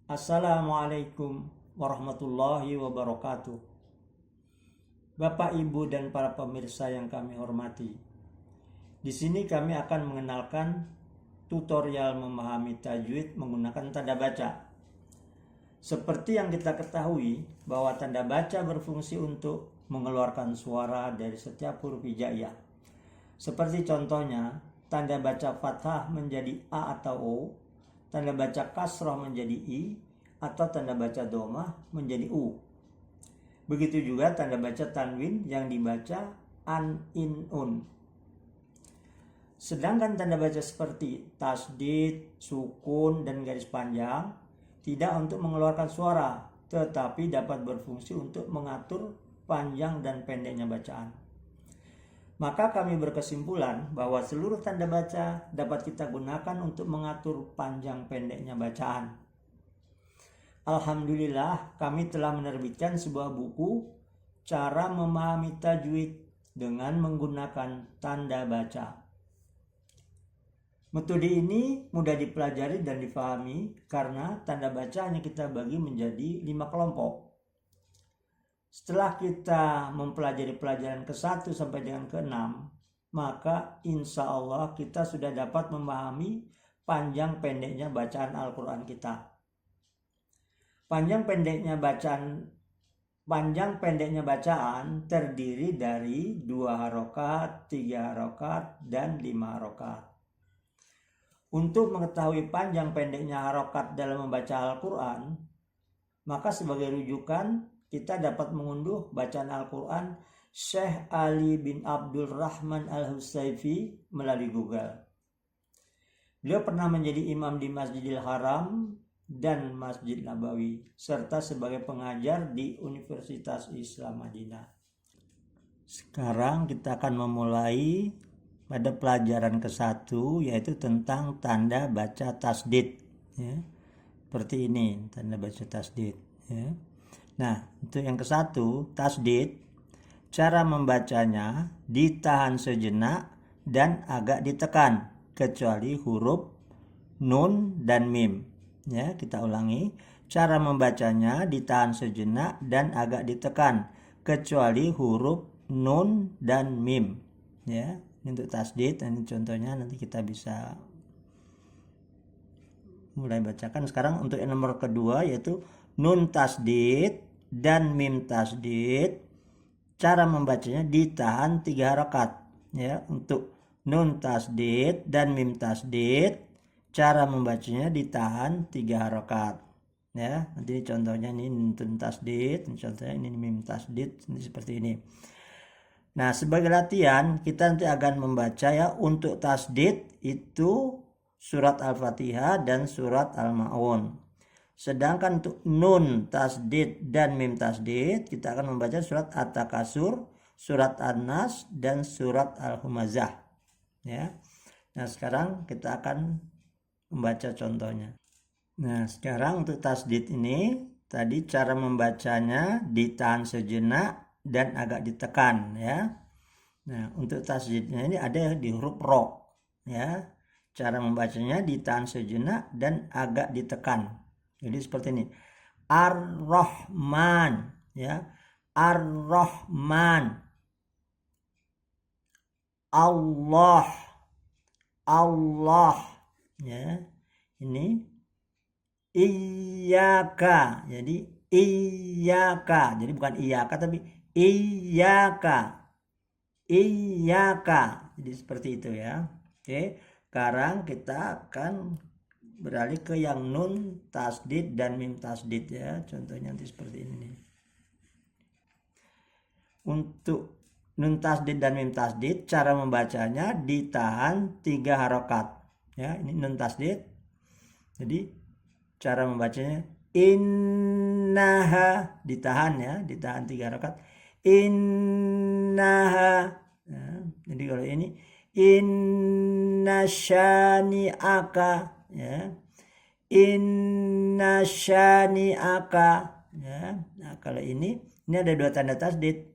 Assalamualaikum warahmatullahi wabarakatuh. Bapak, Ibu, dan para pemirsa yang kami hormati. Di sini kami akan mengenalkan tutorial memahami tajwid menggunakan tanda baca. Seperti yang kita ketahui bahwa tanda baca berfungsi untuk mengeluarkan suara dari setiap huruf hijaiyah. Seperti contohnya, tanda baca fathah menjadi A atau O, tanda baca kasrah menjadi I, atau tanda baca domah menjadi U. Begitu juga tanda baca tanwin yang dibaca an, in, un. Sedangkan tanda baca seperti tasdid, sukun, dan garis panjang tidak untuk mengeluarkan suara, tetapi dapat berfungsi untuk mengatur panjang dan pendeknya bacaan. Maka kami berkesimpulan bahwa seluruh tanda baca dapat kita gunakan untuk mengatur panjang pendeknya bacaan. Alhamdulillah, kami telah menerbitkan sebuah buku Cara Memahami Tajwid dengan menggunakan tanda baca. Metode ini mudah dipelajari dan difahami karena tanda baca hanya kita bagi menjadi 5 kelompok. Setelah kita mempelajari pelajaran ke-1 sampai dengan ke-6, maka insya Allah kita sudah dapat memahami panjang pendeknya bacaan Al-Quran kita. Panjang pendeknya bacaan terdiri dari 2 harokat, 3 harokat, dan 5 harokat. Untuk mengetahui panjang pendeknya harokat dalam membaca Al-Quran, maka sebagai rujukan kita dapat mengunduh bacaan Al-Quran Syekh Ali bin Abdul Rahman Al-Husayfi melalui Google. Beliau pernah menjadi imam di Masjidil Haram dan Masjid Nabawi, serta sebagai pengajar di Universitas Islam Madinah. Sekarang kita akan memulai pada pelajaran ke-1, yaitu tentang tanda baca tasdid. Ya. Seperti ini, tanda baca tasdid. Ya. Nah, untuk yang ke-1, tasdid, cara membacanya ditahan sejenak dan agak ditekan, kecuali huruf nun dan mim. Ya, kita ulangi. Cara membacanya ditahan sejenak dan agak ditekan, kecuali huruf nun dan mim. Ya, untuk tasdid, ini contohnya nanti kita bisa mulai bacakan. Sekarang untuk yang nomor kedua, yaitu nun tasdid dan mim tasdid, cara membacanya ditahan 3 harokat. Ya, untuk nun tasdid dan mim tasdid, cara membacanya ditahan 3 harokat. Ya, nanti contohnya ini nun tasdid, contohnya ini mim tasdid, ini seperti ini. Nah, sebagai latihan kita nanti akan membaca ya, untuk tasdid itu surat Al-Fatihah dan surat Al-Ma'un. Sedangkan untuk nun tasdid dan mim tasdid kita akan membaca surat At-Takasur, surat An-Nas, dan surat Al-Humazah. Ya. Nah, sekarang kita akan membaca contohnya. Nah, sekarang untuk tasdid ini tadi cara membacanya ditahan sejenak dan agak ditekan ya. Nah, untuk tasdidnya ini ada di huruf ro ya. Cara membacanya ditahan sejenak dan agak ditekan. Jadi seperti ini. Ar-Rahman ya. Ar-Rahman. Allah. Allah ya. Ini Iyyaka. Jadi Iyyaka. Jadi bukan Iyyaka tapi Iyyaka. Iyyaka. Jadi seperti itu ya. Oke. Sekarang kita akan beralih ke yang nun tasdid dan mim tasdid ya. Contohnya nanti seperti ini. Untuk nun tasdid dan mim tasdid, cara membacanya ditahan 3 harokat. Ya, ini nun tasdid. Jadi cara membacanya innaha, ditahan ya, ditahan 3 harokat. Innaha. Ya, jadi kalau ini inna syani'aka ya. Inna syani'aka ya. Nah, kalau ini ada 2 tanda tasdid.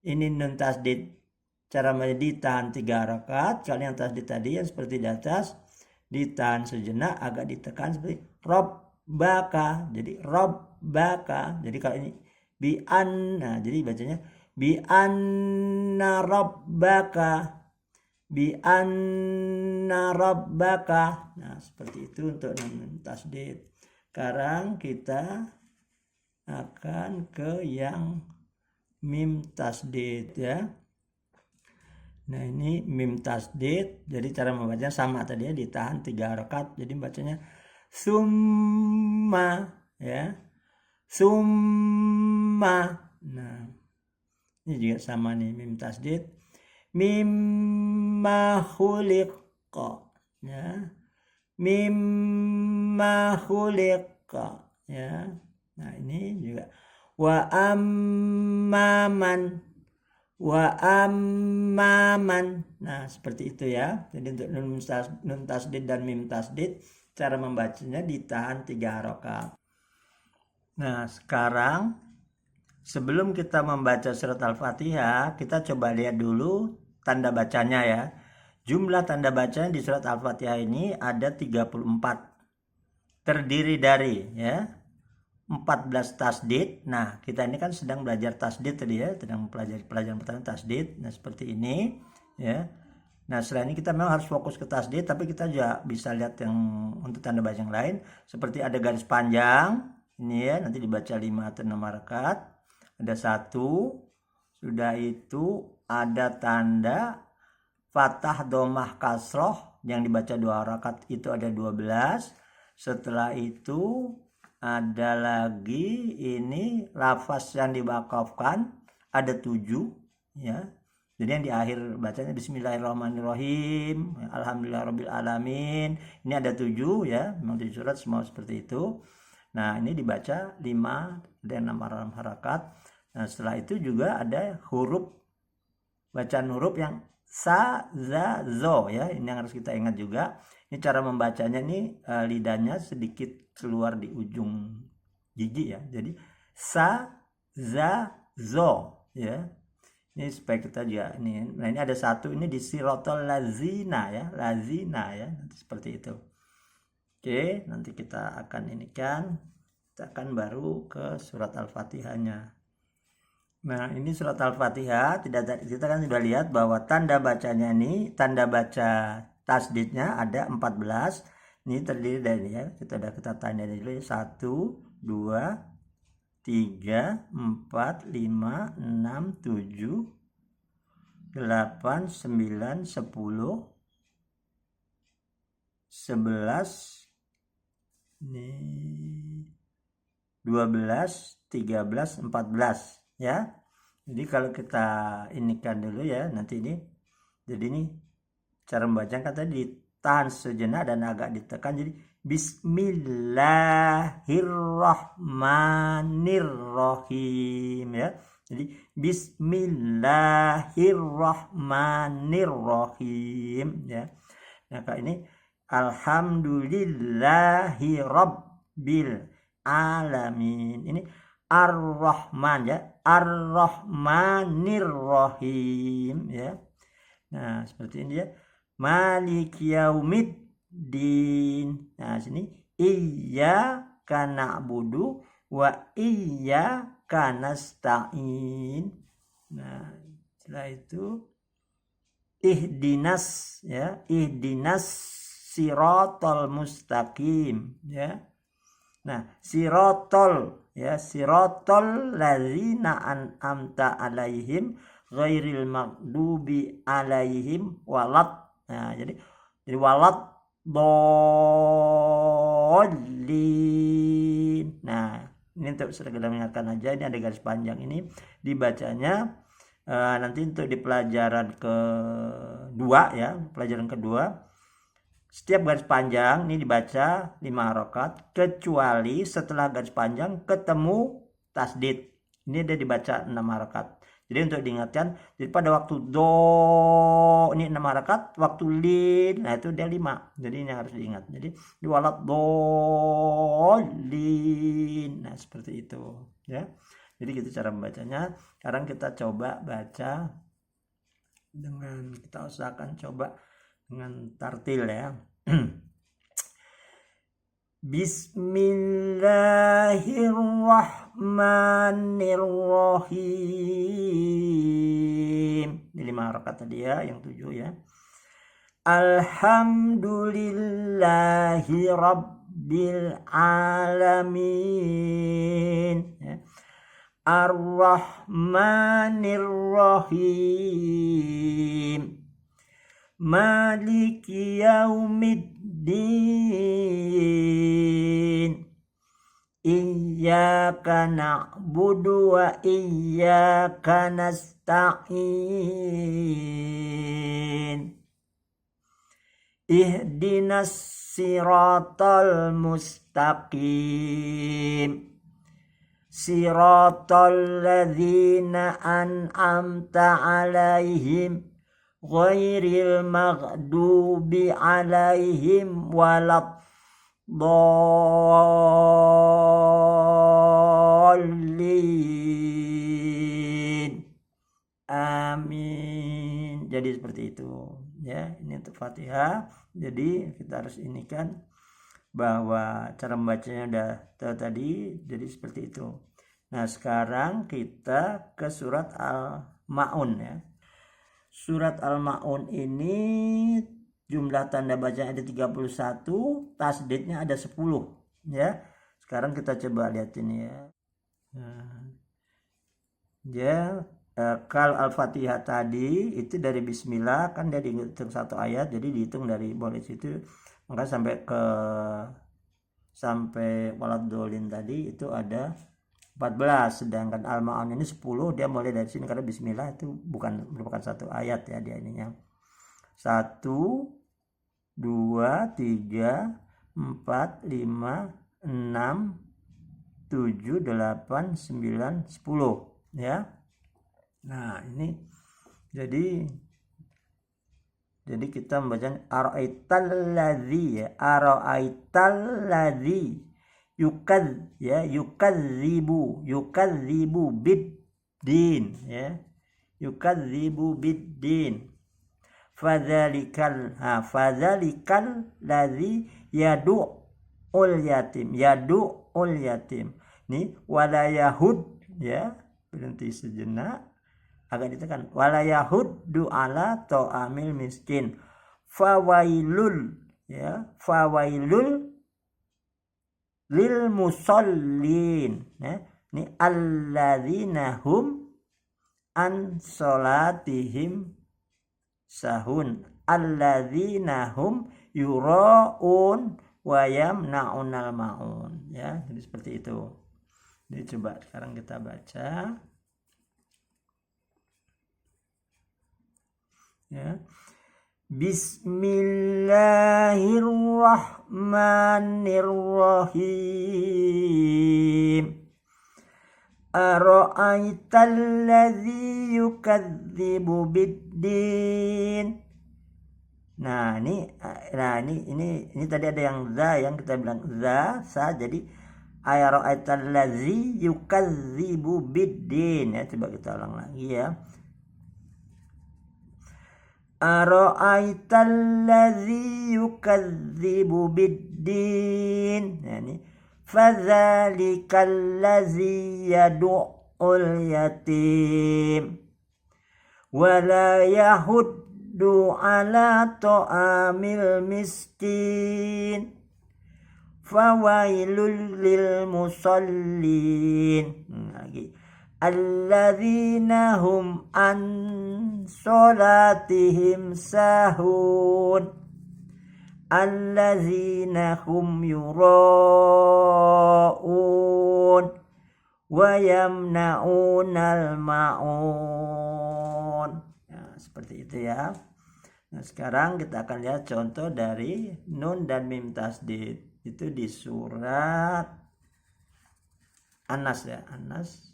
Ini nun tasdid, cara ditahan 3 harokat. Kalau yang tasdid tadi yang seperti di atas ditahan sejenak agak ditekan seperti rabbaka. Jadi rabbaka. Jadi kalau ini bi anna, jadi bacanya bi anna rabbaka. Bi anna rabbaka. Nah, seperti itu untuk nun tasdid. Sekarang kita akan ke yang mim tasdid ya. Nah, ini mim tasdid. Jadi cara membacanya sama tadi ya, ditahan 3 harokat. Jadi bacanya summa ya. Summa. Nah, ini juga sama nih mim tasdid. Mimma khuliqa ya. Mimma khuliqa ya. Nah, ini juga wa ammaman. Nah, seperti itu ya. Jadi untuk nun tasdid dan mim tasdid, cara membacanya ditahan 3 harokat. Nah, sekarang sebelum kita membaca surat Al-Fatihah, kita coba lihat dulu tanda bacanya ya. Jumlah tanda bacanya di surat Al-Fatihah ini ada 34. Terdiri dari ya 14 tasdid. Nah, kita ini kan sedang belajar tasdid tadi ya, sedang mempelajari pelajaran pertama tasdid. Nah, seperti ini ya. Nah, selain ini kita memang harus fokus ke tasdid, tapi kita juga bisa lihat yang untuk tanda baca yang lain, seperti ada garis panjang ini ya, nanti dibaca 5 atau 6 harakat. Ada 1, sudah itu ada tanda fathah, domah, kasroh yang dibaca 2 harakat, itu ada 12. Setelah itu ada lagi ini lafaz yang diwakafkan ada 7 ya. Jadi yang di akhir bacanya bismillahirrahmanirrahim, alhamdulillahirabbil alamin. Ini ada 7 ya, memang di surat semua seperti itu. Nah, ini dibaca 5 dan 6 harakat. Nah, setelah itu juga ada huruf, bacaan huruf yang sa, za, zo ya. Ini yang harus kita ingat juga. Ini cara membacanya nih, lidahnya sedikit keluar di ujung gigi ya. Jadi sa, za, zo ya. Ini supaya kita juga ini. Nah, ini ada 1 ini di sirotol lazina ya, lazina ya. Nanti seperti itu. Oke, nanti kita akan kita akan baru ke surat Al-Fatihahnya. Nah, ini surat Al-Fatihah, kita kan sudah lihat bahwa tanda bacanya ini, tanda baca tasdidnya ada 14. Ini terdiri dari ya, kita tanda dulu ya. 1, 2, 3, 4, 5, 6, 7, 8, 9, 10, 11, ini 12, 13, 14 ya. Jadi kalau kita inikan dulu ya, nanti ini jadi ini cara membaca kata ditahan sejenak dan agak ditekan, jadi bismillahirrahmanirrahim ya. Jadi bismillahirrahmanirrahim ya. Nah, kalau ini alhamdulillahi rabbil alamin. Ini ar-rahman ya, ar-rahmanirrahim ya. Nah, seperti ini ya. Maliki yaumiddin. Nah, sini iyyaka na'budu wa iyyaka nasta'in. Nah, setelah itu ihdinas ya, ihdinas sirotol mustaqim ya. Nah, sirotol ya, sirotol ladzina an'amta alaihim ghairil maghdubi alaihim walad. Nah, jadi walad dolin. Nah, ini untuk sekedar mengingatkan aja, ini ada garis panjang ini dibacanya nanti untuk di pelajaran kedua ya, pelajaran kedua. Setiap garis panjang ini dibaca 5 harokat, kecuali setelah garis panjang ketemu tasdid. Ini dia dibaca 6 harokat. Jadi untuk diingatkan, jadi pada waktu do ini 6 harokat, waktu lin, nah itu dia 5. Jadi ini harus diingat. Jadi diwalat dolin. Nah, seperti itu ya. Jadi gitu cara membacanya. Sekarang kita coba baca dengan, kita usahakan coba dengan tartil ya. Bismillahirrahmanirrahim. Ini 5 harokat tadi ya, yang 7 ya. Alhamdulillahi rabbil alamin. Ya. Ar-Rahmanir-Rahim. Maliki yaumiddin. Iyyaka na'budu wa iyyaka nasta'in. Ihdinas siratal mustaqim. Siratal ladzina an'amta alaihim ghairil maghdubi alaihim waladdallin. Amin. Jadi seperti itu ya, ini untuk Fatihah. Jadi kita harus ini kan bahwa cara membacanya udah tahu tadi, jadi seperti itu. Nah sekarang kita ke surat Al-Ma'un ya. Surat Al-Ma'un ini jumlah tanda bacanya ada 31, tasdidnya ada 10 ya. Sekarang kita coba lihat ini ya. Ya, kalau Al-Fatihah tadi itu dari Bismillah kan dia dihitung satu ayat, jadi dihitung dari mulai situ, maka sampai waladdallin tadi itu ada 14, sedangkan Al-Ma'un ini 10, dia mulai dari sini karena Bismillah itu merupakan satu ayat ya, dia ininya 1 2 3 4 5 6 7 8 9 10 ya. Nah ini jadi kita membaca ara'aital ladzi ya, ara'aital ladzi yukadzibu biddin ya, yukadzibu biddin. Fadzalikal ladzi yad'ul yatim. Nih wala yahud ya, berhenti sejenak agak ditekan, wala yahuddu ala ta'amil miskin. Fawailul ya, fawailul lil musallin ya. Ini alladzina hum an salatihim sahun, alladzina hum yura'un wa yamna'unal ma'un ya. Jadi seperti itu. Jadi coba sekarang kita baca ya. Bismillahirrahmanirrahim. Ara'aital ladzi yukadzibu biddin. Nah ini tadi ada yang za, yang kita bilang za sa, jadi ara'aital ladzi yukadzibu biddin ya. Coba kita ulang lagi ya. Ara'aital ladzi yukadzibu biddin. Nah ini fadzalikal ladzi yad'ul yatim wala yahuddu ala ta'amil miskin. Fawailul lil musallin. Lagi alladzina hum an salatihim sahun, alladzina hum yura'un wa yamna'unal ma'un. Nah, seperti itu ya. Nah sekarang kita akan lihat contoh dari nun dan mim tasdid itu di surat An-Nas ya, An-Nas.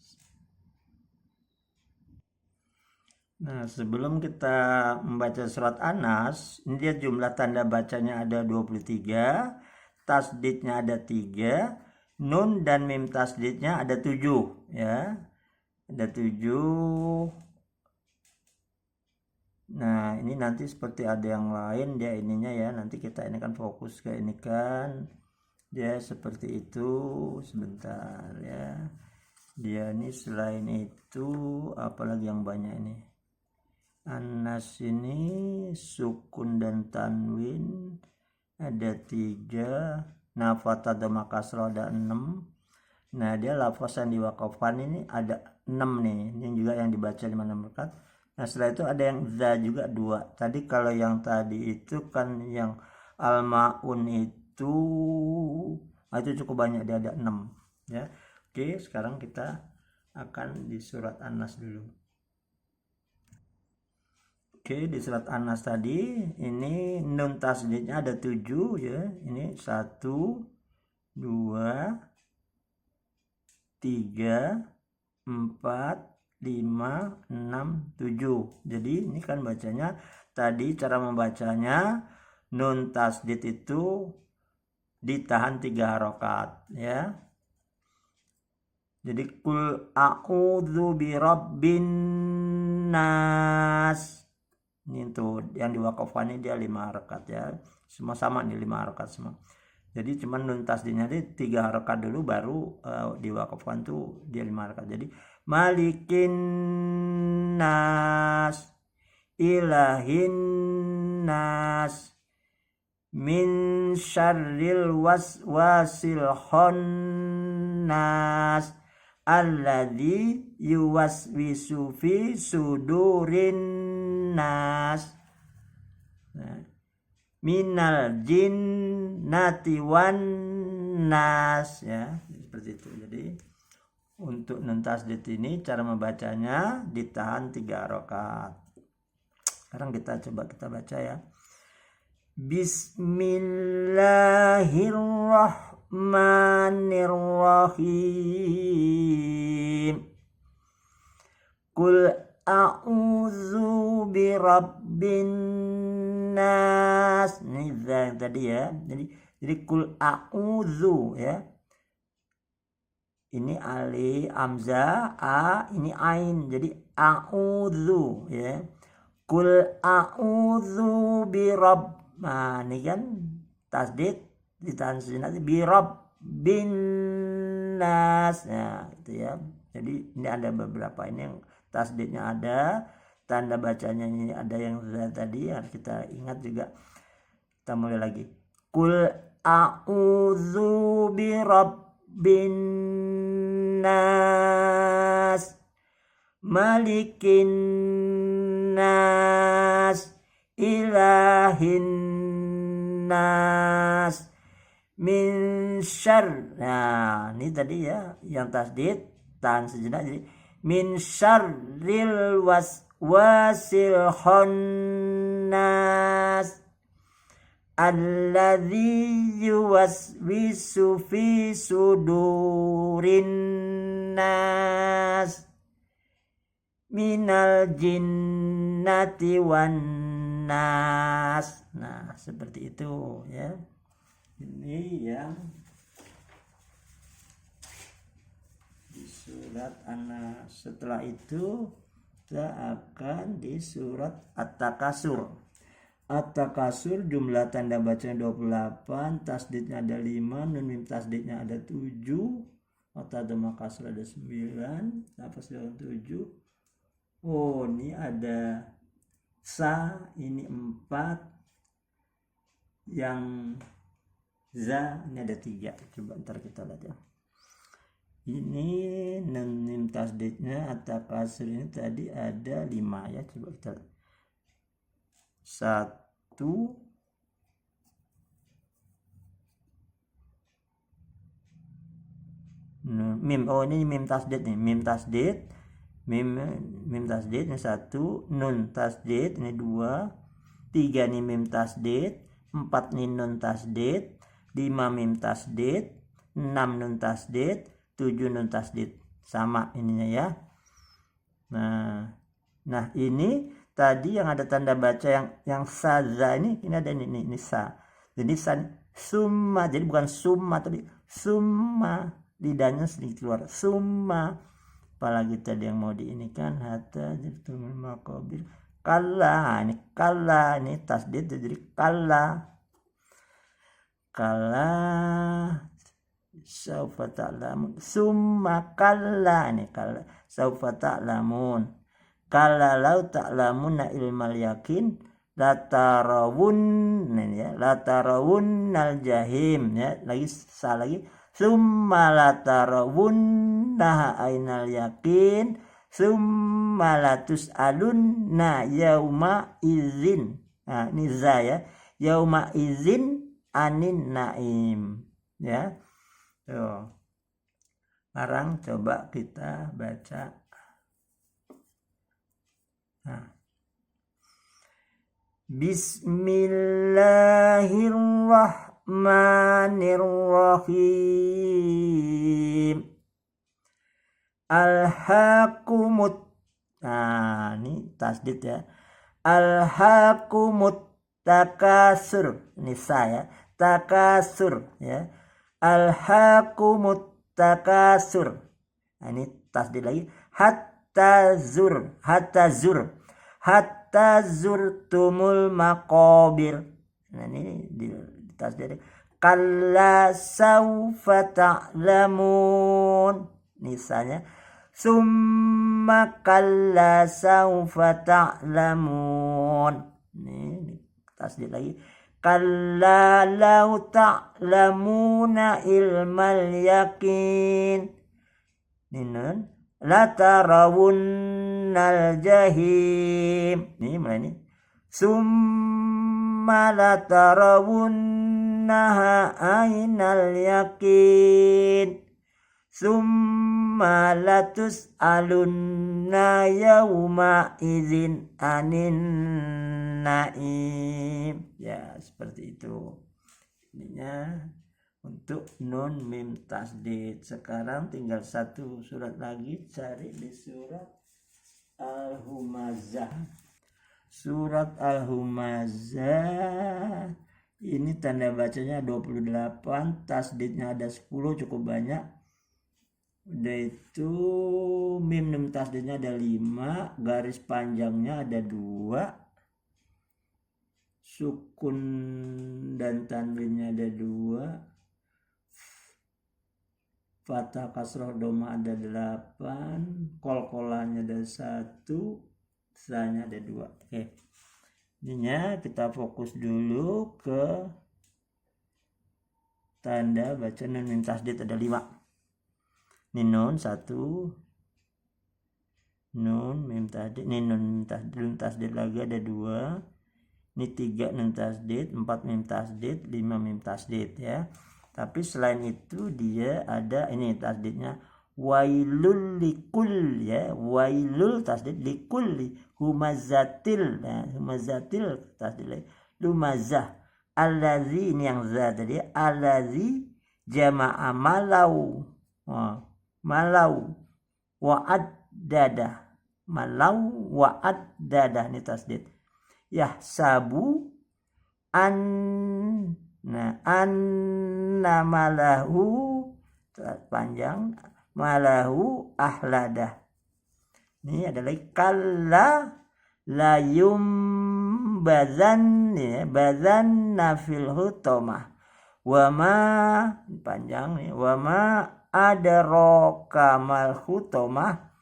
Nah sebelum kita membaca surat An-Nas, ini dia jumlah tanda bacanya ada 23, tasdidnya ada 3, nun dan mim tasdidnya ada 7 ya, ada 7. Nah ini nanti seperti ada yang lain dia ininya ya, nanti kita ini kan fokus ke ini kan Dia seperti itu. Sebentar ya. Dia ini selain itu apalagi yang banyak ini. Anas ini sukun dan tanwin ada 3. Nafata dhamma kasroh ada 6. Nah dia lafaz yang diwakafkan ini ada 6 nih. Ini juga yang dibaca 5 rakaat. Nah setelah itu ada yang za juga 2. Tadi kalau yang tadi itu kan yang al-ma'un itu cukup banyak, dia ada 6 ya. Oke, sekarang kita akan di surat An-Nas dulu. Oke, di surat An-Nas tadi ini nun tasdidnya ada 7 ya. Ini 1 2 3 4 5 6 7. Jadi ini kan bacanya tadi, cara membacanya nun tasdid itu ditahan 3 harokat ya. Jadi kul a'udzu birabbin nas. Ini tuh yang diwakafkan ini dia 5 harokat ya. Semua sama nih 5 harokat semua. Jadi cuman nun tasdidnya di 3 harokat dulu baru diwakafkan tuh dia 5 harokat. Jadi malikin nas, ilahin nas, min syarril waswasil khannas, alladzi yuwaswisu fi sudurin nas. Nah, minal jinnati wan nas ya, seperti itu. Jadi untuk nun tasdid ini cara membacanya ditahan 3 rakaat. Sekarang kita baca ya. Bismillahirrahmanirrahim. Qul a'udzu birabbin nas. Ini tadi ya. Jadi qul a'udzu ya. Ini alif hamzah a, ini ain. Jadi a'udzu ya. Qul a'udzu birabb. Nah, ini kan tasdid ditahan sejenak birabbin nas. Nah, itu ya. Jadi ini ada beberapa ini yang tasdidnya ada, tanda bacanya ini ada yang tadi harus kita ingat juga. Kita mulai lagi. Qul a'udzu birabbin nas, malikin nas, ilahin nas, min syarr. Nah, ini tadi ya yang tasdid tahan sejenak, jadi min syarril waswasil khannas, alladzi yuwaswisu fi sudurin nas, minal jinnati wan nas. Nah, seperti itu ya. Ini yang di surat An-Nas. Setelah itu kita akan di surat At-Takasur. At-Takasur jumlah tanda bacanya 28, tasdidnya ada 5, nun mim tasdidnya ada 7, mata dhamma kasrah ada 9, nafas dalam 7. Oh, ini ada sa, ini 4, yang za ini ada 3. Coba ntar kita lihat ya. Ini nun mim tasdidnya At-Takasur ini tadi ada 5 ya. Coba kita lihat. 1 mim, oh ini mim tasdid nih, mim tasdid ini 1, nun tasdid ini 2, 3 nih mim tasdid, 4 nih nun tasdid, 5 mim tasdid, 6 nun tasdid, 7 nun tasdid. Sama ininya ya. Nah ini tadi yang ada tanda baca yang saza ini ada ini sa. Jadi summa, jadi bukan summa tapi summa, lidahnya sedikit keluar. Summa. Apalagi tadi yang mau diinikan hatta jatuh maqabir. Kalla, ini kalla, ini tasdid jadi kalla. kala saufa ta'lamun, summa kalla, ini kala saufa ta'lamun, kala lau ta'lamuna ilmal yakin latarawun, ya latarawun al jahim, ya lagi salah lagi, summa latarawun nah ainal yakin summa latus alun na yauma izin. Nah ini za ya, yauma izin anin naim, ya. Tuh. Sekarang coba kita baca. Nah. Bismillahirrahmanirrahim. Alhaqumut. Nah, ini tasdid ya. Alhaqumut takasur. Ini saya. Takasur ya. Alhaqumut takasur. Nah, ini tasdid lagi. Hatta zur. Hatta zurtumul maqabir. Nah ini di tasdid. Kalla saufa ta'lamun. Misalnya summa kalla saufa ta'lamun. Ini tasdid lagi. Kalla lau ta'lamuna ilmal yakin. Ini nun. Latarawunnal jahim. Ini mulai ini. Summa latarawunnaha ainal yakin. Summa latus alunna yauma izin anin naim. Ya seperti itu. Ininya untuk nun mim tasdid. Sekarang tinggal satu surat lagi, cari di surat Al-Humazah. Surat Al-Humazah ini tanda bacanya 28, tasdidnya ada 10, cukup banyak. Udah itu mim nun tasdidnya ada 5, garis panjangnya ada 2, sukun dan tanwinnya ada 2, fathah kasroh doma ada 8, kolkolanya ada 1, sanya ada 2. Oke. Ininya kita fokus dulu ke tanda baca nun mim tasdid ada 5. Ini nun 1, nun mim tasdid, ini nun tasdid lagi ada 2. Ini 3 nun tasdid, 4 mim tasdid, 5 mim tasdid ya. Tapi selain itu dia ada ini tasdidnya wailul likul ya, wailul tasdid likulli humazatil, ya, humazatil tasdid lumazah allazi, ini yang za tadi, allazi jama'a malau, malau wa'addada, malau wa'addada, ini tasdid yahsabu an. Nah, anna malahu panjang, malahu ahladah. Ini adalah kalla layum bazan ya, bazan nafil hutomah. Wama panjang nih, wama adraka mal hutomah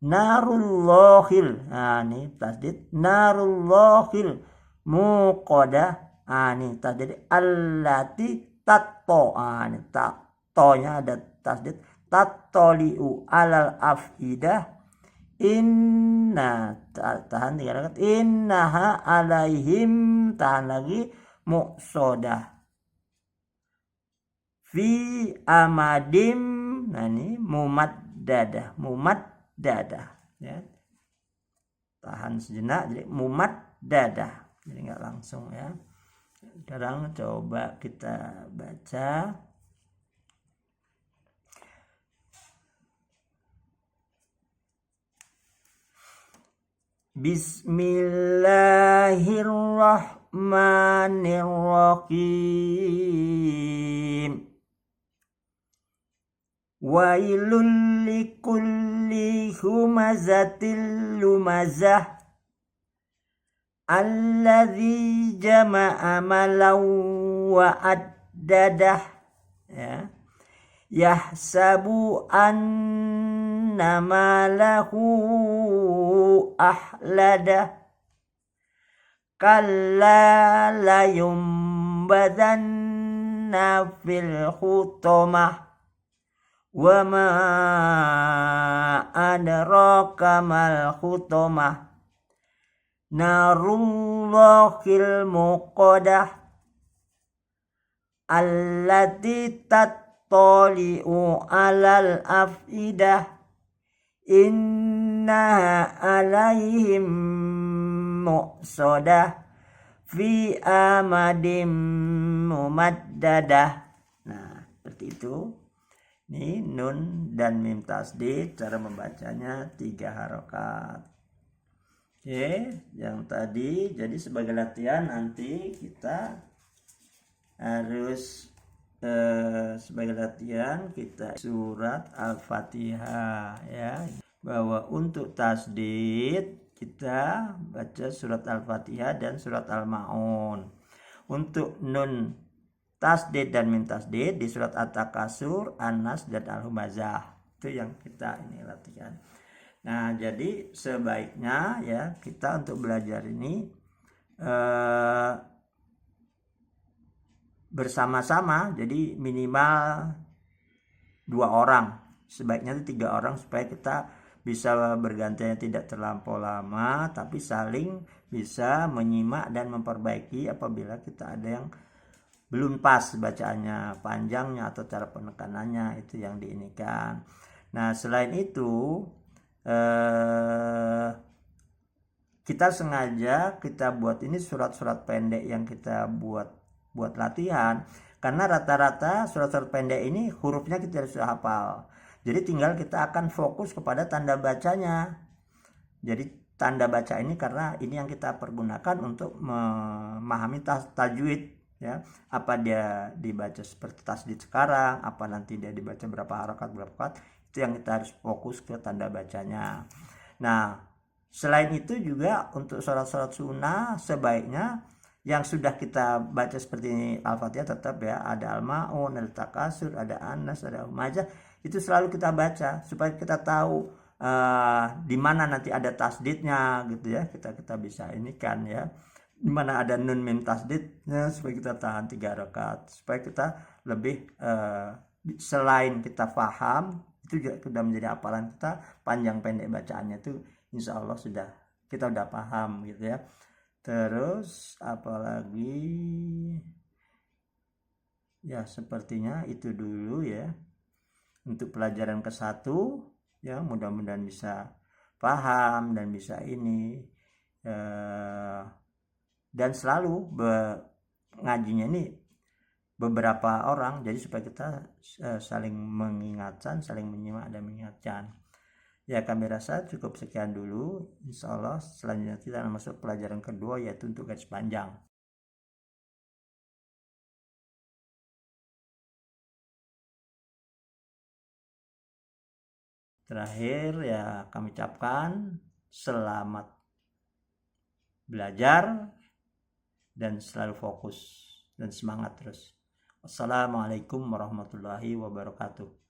narullahil. Nah, ini tasdid narullahil muqadah. Ini tasdid allati tatto. Ini tattonya ada tasdid tattoliu alal afidah. Inna tahan 3 kalimat, innaha alaihim, tahan lagi muqsodah fi amadim. Nah ini mumaddadah ya, tahan sejenak jadi mumaddadah, jadi nggak langsung ya. Sekarang coba kita baca. Bismillahirrahmanirrahim. Wailul likulli humazatil lumazah alladzi jama'a malau wa'addada. mumaddadah, ya. Yahsabu anna malahu ahladah, kalla layumbadanna fil hutamah, wa ma adraka mal hutamah, narullahil muqadah, allati tattali'u alal afidah, innaha alaihim muqsadah fi amadim mumaddadah. Nah, seperti itu. Ini nun dan mim tasdid, cara membacanya 3 harokat. Oke, yang tadi jadi sebagai latihan nanti kita harus sebagai latihan kita surat Al-Fatihah, ya. Bahwa untuk tasdid kita baca surat Al-Fatihah dan surat Al-Ma'un. Untuk nun tasdid dan mim tasdid di surat At-Takasur, An-Nas dan Al-Humazah. Itu yang kita ini latihan. Nah, jadi sebaiknya ya kita untuk belajar ini bersama-sama, jadi minimal 2 orang, sebaiknya 3 orang supaya kita bisa bergantian tidak terlampau lama, tapi saling bisa menyimak dan memperbaiki apabila kita ada yang belum pas bacaannya, panjangnya atau cara penekanannya, itu yang diinikan. Nah, selain itu kita sengaja kita buat ini surat-surat pendek yang kita buat latihan, karena rata-rata surat-surat pendek ini hurufnya kita harus hafal. Jadi tinggal kita akan fokus kepada tanda bacanya. Jadi tanda baca ini karena ini yang kita pergunakan untuk memahami tajwid, ya. Apa dia dibaca seperti tasdid sekarang, apa nanti dia dibaca berapa harakat, itu yang kita harus fokus ke tanda bacanya. Nah, selain itu juga untuk surat-surat sunnah sebaiknya yang sudah kita baca seperti Al-Fatihah tetap ya, ada Al-Ma'un, ada Takasur, ada An-Nas, ada Humazah, itu selalu kita baca supaya kita tahu di mana nanti ada tasdidnya gitu ya, kita bisa ini kan ya, di mana ada nun mim tasdidnya supaya kita tahan 3 rakaat, supaya kita lebih selain kita paham itu juga sudah menjadi hafalan kita, panjang pendek bacaannya itu insya Allah kita udah paham gitu ya. Terus apalagi ya, sepertinya itu dulu ya untuk pelajaran ke-1 ya, mudah-mudahan bisa paham dan bisa ini dan selalu ngajinya ini beberapa orang, jadi supaya kita saling mengingatkan, saling menyimak dan mengingatkan. Ya, kami rasa cukup sekian dulu. Insya Allah selanjutnya kita akan masuk pelajaran kedua, yaitu untuk garis panjang. Terakhir ya kami ucapkan selamat belajar dan selalu fokus dan semangat terus. Wassalamualaikum warahmatullahi wabarakatuh.